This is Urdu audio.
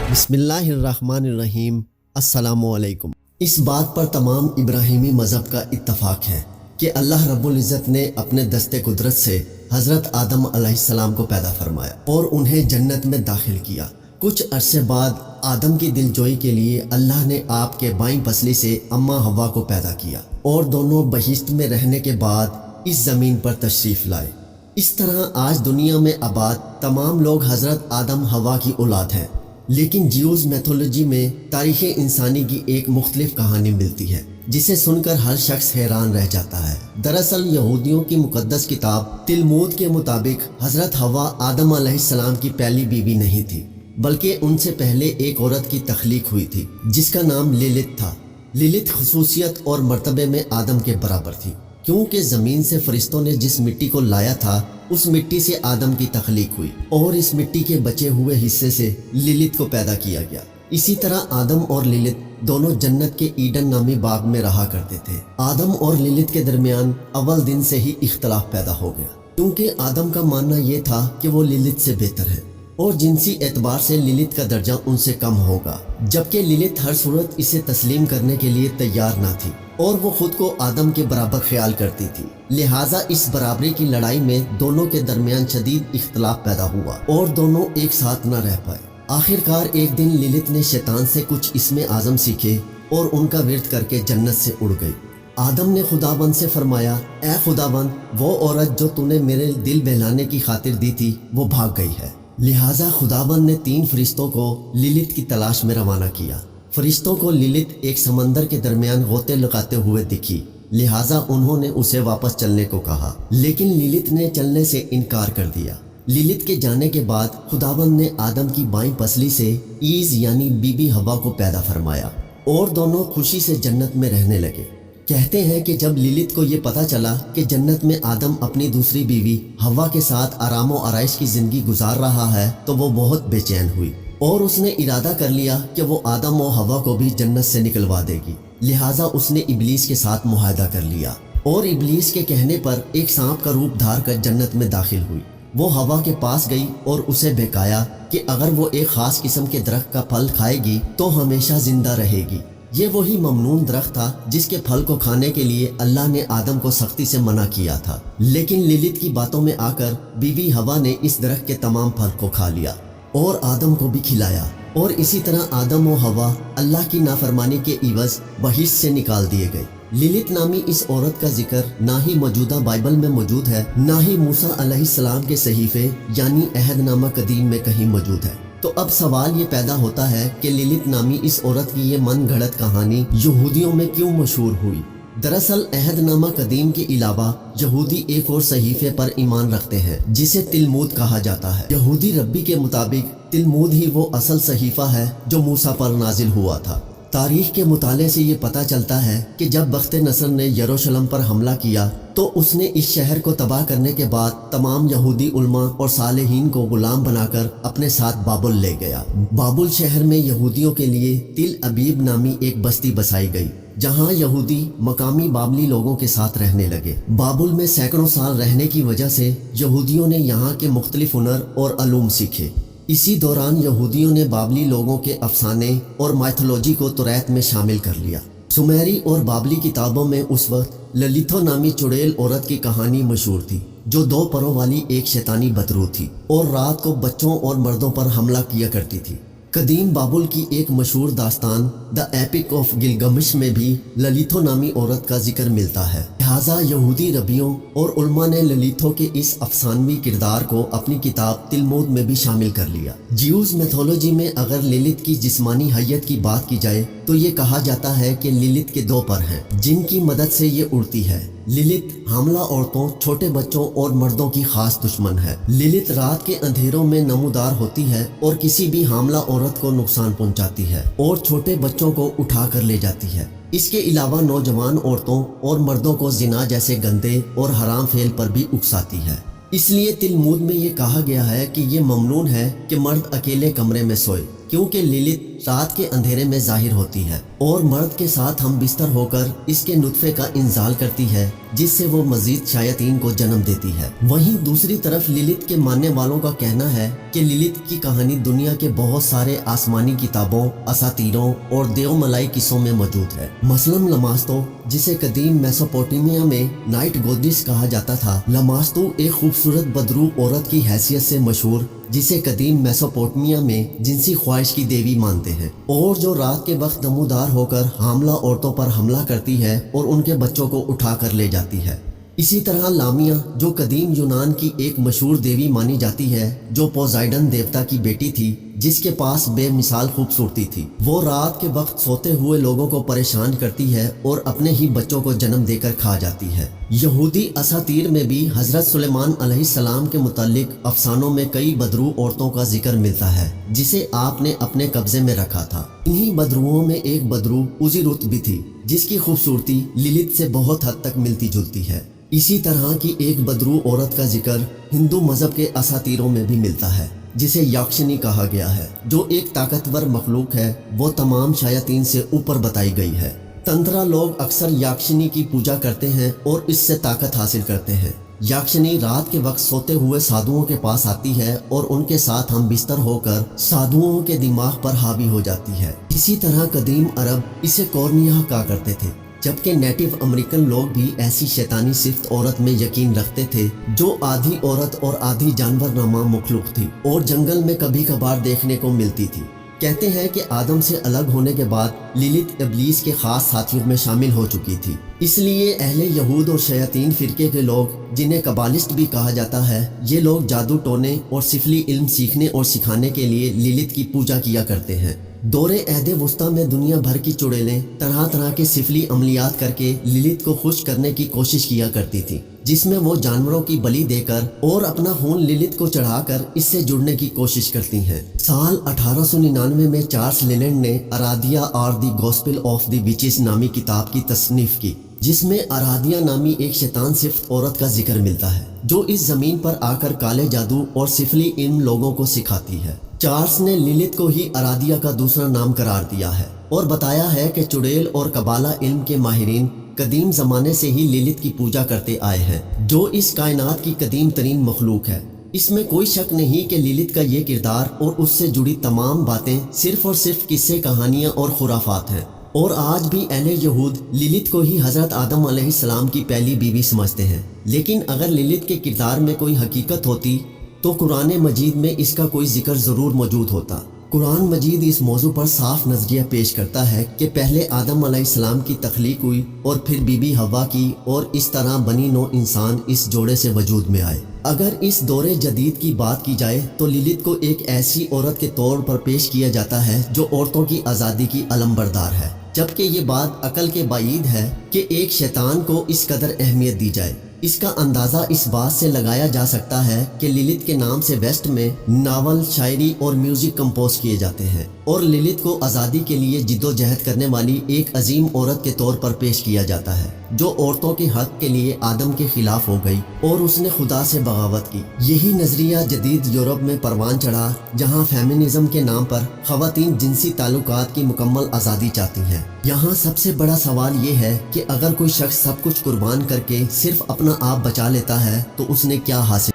بسم اللہ الرحمن الرحیم۔ السلام علیکم۔ اس بات پر تمام ابراہیمی مذہب کا اتفاق ہے کہ اللہ رب العزت نے اپنے دست قدرت سے حضرت آدم علیہ السلام کو پیدا فرمایا اور انہیں جنت میں داخل کیا۔ کچھ عرصے بعد آدم کی دلجوئی کے لیے اللہ نے آپ کے بائیں پسلی سے اماں حوا کو پیدا کیا اور دونوں بہشت میں رہنے کے بعد اس زمین پر تشریف لائے۔ اس طرح آج دنیا میں آباد تمام لوگ حضرت آدم حوا کی اولاد ہیں، لیکن جیوز میتھولوجی میں تاریخ انسانی کی ایک مختلف کہانی ملتی ہے جسے سن کر ہر شخص حیران رہ جاتا ہے۔ دراصل یہودیوں کی مقدس کتاب تلمود کے مطابق حضرت حوا آدم علیہ السلام کی پہلی بیوی نہیں تھی، بلکہ ان سے پہلے ایک عورت کی تخلیق ہوئی تھی جس کا نام لیلت تھا۔ لیلت خصوصیت اور مرتبے میں آدم کے برابر تھی، کیونکہ زمین سے فرشتوں نے جس مٹی کو لایا تھا اس مٹی سے آدم کی تخلیق ہوئی اور اس مٹی کے بچے ہوئے حصے سے لیلت کو پیدا کیا گیا۔ اسی طرح آدم اور لیلت دونوں جنت کے ایڈن نامی باغ میں رہا کرتے تھے۔ آدم اور لیلت کے درمیان اول دن سے ہی اختلاف پیدا ہو گیا، کیونکہ آدم کا ماننا یہ تھا کہ وہ لیلت سے بہتر ہے اور جنسی اعتبار سے لیلت کا درجہ ان سے کم ہوگا، جبکہ لیلت ہر صورت اسے تسلیم کرنے کے لیے تیار نہ تھی اور وہ خود کو آدم کے برابر خیال کرتی تھی۔ لہٰذا اس برابری کی لڑائی میں دونوں کے درمیان شدید اختلاف پیدا ہوا اور دونوں ایک ساتھ نہ رہ پائے۔ آخر کار ایک دن لیلت نے شیطان سے کچھ اسم اعظم سیکھے اور ان کا ورد کر کے جنت سے اڑ گئی۔ آدم نے خداوند سے فرمایا، اے خداوند، وہ عورت جو تو نے میرے دل بہلانے کی خاطر دی تھی وہ بھاگ گئی ہے۔ لہٰذا خداوند نے 3 فرشتوں کو لیلت کی تلاش میں روانہ کیا۔ فرشتوں کو لیلت ایک سمندر کے درمیان غوطے لگاتے ہوئے دکھی، لہٰذا انہوں نے اسے واپس چلنے کو کہا، لیکن لیلت نے چلنے سے انکار کر دیا۔ لیلت کے جانے کے بعد خداوند نے آدم کی بائیں پسلی سے ایز یعنی بی بی حوا کو پیدا فرمایا اور دونوں خوشی سے جنت میں رہنے لگے۔ کہتے ہیں کہ جب لیلت کو یہ پتہ چلا کہ جنت میں آدم اپنی دوسری بیوی حوا کے ساتھ آرام و آرائش کی زندگی گزار رہا ہے تو وہ بہت بے چین ہوئی اور اس نے ارادہ کر لیا کہ وہ آدم و حوا کو بھی جنت سے نکلوا دے گی۔ لہٰذا اس نے ابلیس کے ساتھ معاہدہ کر لیا اور ابلیس کے کہنے پر ایک سانپ کا روپ دھار کر جنت میں داخل ہوئی۔ وہ حوا کے پاس گئی اور اسے بہکایا کہ اگر وہ ایک خاص قسم کے درخت کا پھل کھائے گی تو ہمیشہ زندہ رہے گی۔ یہ وہی ممنون درخت تھا جس کے پھل کو کھانے کے لیے اللہ نے آدم کو سختی سے منع کیا تھا، لیکن لیلت کی باتوں میں آ کر بی بی حوا نے اس درخت کے تمام پھل کو کھا لیا اور آدم کو بھی کھلایا، اور اسی طرح آدم و حوا اللہ کی نافرمانی کے عوض بہشت سے نکال دیے گئے۔ لیلت نامی اس عورت کا ذکر نہ ہی موجودہ بائبل میں موجود ہے، نہ ہی موسیٰ علیہ السلام کے صحیفے یعنی عہد نامہ قدیم میں کہیں موجود ہے۔ تو اب سوال یہ پیدا ہوتا ہے کہ لیلت نامی اس عورت کی یہ من گھڑت کہانی یہودیوں میں کیوں مشہور ہوئی؟ دراصل عہد نامہ قدیم کے علاوہ یہودی ایک اور صحیفے پر ایمان رکھتے ہیں جسے تلمود کہا جاتا ہے۔ یہودی ربی کے مطابق تلمود ہی وہ اصل صحیفہ ہے جو موسیٰ پر نازل ہوا تھا۔ تاریخ کے مطالعے سے یہ پتہ چلتا ہے کہ جب بخت نصر نے یروشلم پر حملہ کیا تو اس نے اس شہر کو تباہ کرنے کے بعد تمام یہودی علماء اور صالحین کو غلام بنا کر اپنے ساتھ بابل لے گیا۔ بابل شہر میں یہودیوں کے لیے تل ابیب نامی ایک بستی بسائی گئی، جہاں یہودی مقامی بابلی لوگوں کے ساتھ رہنے لگے۔ بابل میں سینکڑوں سال رہنے کی وجہ سے یہودیوں نے یہاں کے مختلف ہنر اور علوم سیکھے۔ اسی دوران یہودیوں نے بابلی لوگوں کے افسانے اور مائتھولوجی کو توریت میں شامل کر لیا۔ سمیری اور بابلی کتابوں میں اس وقت للیتھو نامی چڑیل عورت کی کہانی مشہور تھی، جو 2 پروں والی ایک شیطانی بدروح تھی اور رات کو بچوں اور مردوں پر حملہ کیا کرتی تھی۔ قدیم بابل کی ایک مشہور داستان دا ایپک آف گلگمش میں بھی للیتھو نامی عورت کا ذکر ملتا ہے۔ لہٰذا یہودی ربیوں اور علماء نے للیتھو کے اس افسانوی کردار کو اپنی کتاب تلمود میں بھی شامل کر لیا۔ جیوز میتھولوجی میں اگر لیلت کی جسمانی حیت کی بات کی جائے تو یہ کہا جاتا ہے کہ لیلت کے 2 پر ہیں جن کی مدد سے یہ اڑتی ہے۔ لیلت حاملہ عورتوں، چھوٹے بچوں اور مردوں کی خاص دشمن ہے۔ لیلت رات کے اندھیروں میں نمودار ہوتی ہے اور کسی بھی حاملہ عورت کو نقصان پہنچاتی ہے اور چھوٹے بچوں کو اٹھا کر لے جاتی ہے۔ اس کے علاوہ نوجوان عورتوں اور مردوں کو زنا جیسے گندے اور حرام فعل پر بھی اکساتی ہے۔ اس لیے تلمود میں یہ کہا گیا ہے کہ یہ ممنون ہے کہ مرد اکیلے کمرے میں سوئے، کیونکہ لیلت رات کے اندھیرے میں ظاہر ہوتی ہے اور مرد کے ساتھ ہم بستر ہو کر اس کے نطفے کا انزال کرتی ہے، جس سے وہ مزید شیاطین کو جنم دیتی ہے۔ وہیں دوسری طرف للت کے ماننے والوں کا کہنا ہے کہ للت کی کہانی دنیا کے بہت سارے آسمانی کتابوں، اساطیروں اور دیوملائی قصوں میں موجود ہے۔ مثلاً لماستو، جسے قدیم میسوپوٹیمیا میں نائٹ گودیس کہا جاتا تھا۔ لماستو ایک خوبصورت بدرو عورت کی حیثیت سے مشہور، جسے قدیم میسوپوٹیمیا میں جنسی خواہش کی دیوی مانتے ہیں، اور جو رات کے وقت نمودار ہو کر حاملہ عورتوں پر حملہ کرتی ہے اور ان کے بچوں کو اٹھا کر لے جاتی ہے۔ اسی طرح لامیا، جو قدیم یونان کی ایک مشہور دیوی مانی جاتی ہے، جو پوزائیڈن دیوتا کی بیٹی تھی، جس کے پاس بے مثال خوبصورتی تھی، وہ رات کے وقت سوتے ہوئے لوگوں کو پریشان کرتی ہے اور اپنے ہی بچوں کو جنم دے کر کھا جاتی ہے۔ یہودی اساطیر میں بھی حضرت سلیمان علیہ السلام کے متعلق افسانوں میں کئی بدرو عورتوں کا ذکر ملتا ہے، جسے آپ نے اپنے قبضے میں رکھا تھا۔ انہی بدروؤں میں ایک بدرو اوزیرت بھی تھی، جس کی خوبصورتی للت سے بہت حد تک ملتی جلتی ہے۔ اسی طرح کی ایک بدرو عورت کا ذکر ہندو مذہب کے اساطیروں میں بھی ملتا ہے، جسے یاکشنی کہا گیا ہے، جو ایک طاقتور مخلوق ہے۔ وہ تمام شیاطین سے اوپر بتائی گئی ہے۔ تنترا لوگ اکثر یاکشنی کی پوجا کرتے ہیں اور اس سے طاقت حاصل کرتے ہیں۔ یاکشنی رات کے وقت سوتے ہوئے سادھوؤں کے پاس آتی ہے اور ان کے ساتھ ہم بستر ہو کر سادھوؤں کے دماغ پر حاوی ہو جاتی ہے۔ اسی طرح قدیم عرب اسے کورنیہ کہا کرتے تھے، جبکہ نیٹو امریکن لوگ بھی ایسی شیطانی صفت عورت میں یقین رکھتے تھے، جو آدھی عورت اور آدھی جانور نما مخلوق تھی اور جنگل میں کبھی کبھار دیکھنے کو ملتی تھی۔ کہتے ہیں کہ آدم سے الگ ہونے کے بعد للت ابلیس کے خاص ساتھیوں میں شامل ہو چکی تھی، اس لیے اہل یہود اور شیاطین فرقے کے لوگ، جنہیں قبالسٹ بھی کہا جاتا ہے، یہ لوگ جادو ٹونے اور سفلی علم سیکھنے اور سکھانے کے لیے للت کی پوجا کیا کرتے ہیں۔ دور عہد وسطیٰ میں دنیا بھر کی چڑیلیں طرح طرح کے سفلی عملیات کر کے للت کو خوش کرنے کی کوشش کیا کرتی تھی، جس میں وہ جانوروں کی بلی دے کر اور اپنا خون للت کو چڑھا کر اس سے جڑنے کی کوشش کرتی ہیں۔ سال 1899 میں چارلس لیلینڈ نے Aradia or the gospel of the witches نامی کتاب کی تصنیف کی، جس میں ارادیا نامی ایک شیطان صفت عورت کا ذکر ملتا ہے، جو اس زمین پر آ کر کالے جادو اور سفلی علم لوگوں کو سکھاتی ہے۔ چارلس نے للت کو ہی ارادیا کا دوسرا نام قرار دیا ہے اور بتایا ہے کہ چڑیل اور قبالہ علم کے ماہرین قدیم زمانے سے ہی للت کی پوجا کرتے آئے ہیں، جو اس کائنات کی قدیم ترین مخلوق ہے۔ اس میں کوئی شک نہیں کہ للت کا یہ کردار اور اس سے جڑی تمام باتیں صرف اور صرف قصے، کہانیاں اور خرافات ہیں، اور آج بھی اہل یہود للت کو ہی حضرت آدم علیہ السلام کی پہلی بیوی سمجھتے ہیں۔ لیکن اگر للت کے کردار میں کوئی حقیقت ہوتی تو قرآن مجید میں اس کا کوئی ذکر ضرور موجود ہوتا۔ قرآن مجید اس موضوع پر صاف نظریہ پیش کرتا ہے کہ پہلے آدم علیہ السلام کی تخلیق ہوئی اور پھر بی بی حوا کی، اور اس طرح بنی نوع انسان اس جوڑے سے وجود میں آئے۔ اگر اس دور جدید کی بات کی جائے تو للت کو ایک ایسی عورت کے طور پر پیش کیا جاتا ہے جو عورتوں کی آزادی کی علم بردار ہے، جبکہ یہ بات عقل کے بعید ہے کہ ایک شیطان کو اس قدر اہمیت دی جائے۔ اس کا اندازہ اس بات سے لگایا جا سکتا ہے کہ للت کے نام سے ویسٹ میں ناول، شاعری اور میوزک کمپوز کیے جاتے ہیں، اور للت کو آزادی کے لیے جد و جہد کرنے والی ایک عظیم عورت کے طور پر پیش کیا جاتا ہے، جو عورتوں کے حق کے لیے آدم کے خلاف ہو گئی اور اس نے خدا سے بغاوت کی۔ یہی نظریہ جدید یورپ میں پروان چڑھا، جہاں فیمنزم کے نام پر خواتین جنسی تعلقات کی مکمل آزادی چاہتی ہیں۔ یہاں سب سے بڑا سوال یہ ہے کہ اگر کوئی شخص سب کچھ قربان کر کے صرف اپنا آپ بچا لیتا ہے تو اس نے کیا حاصل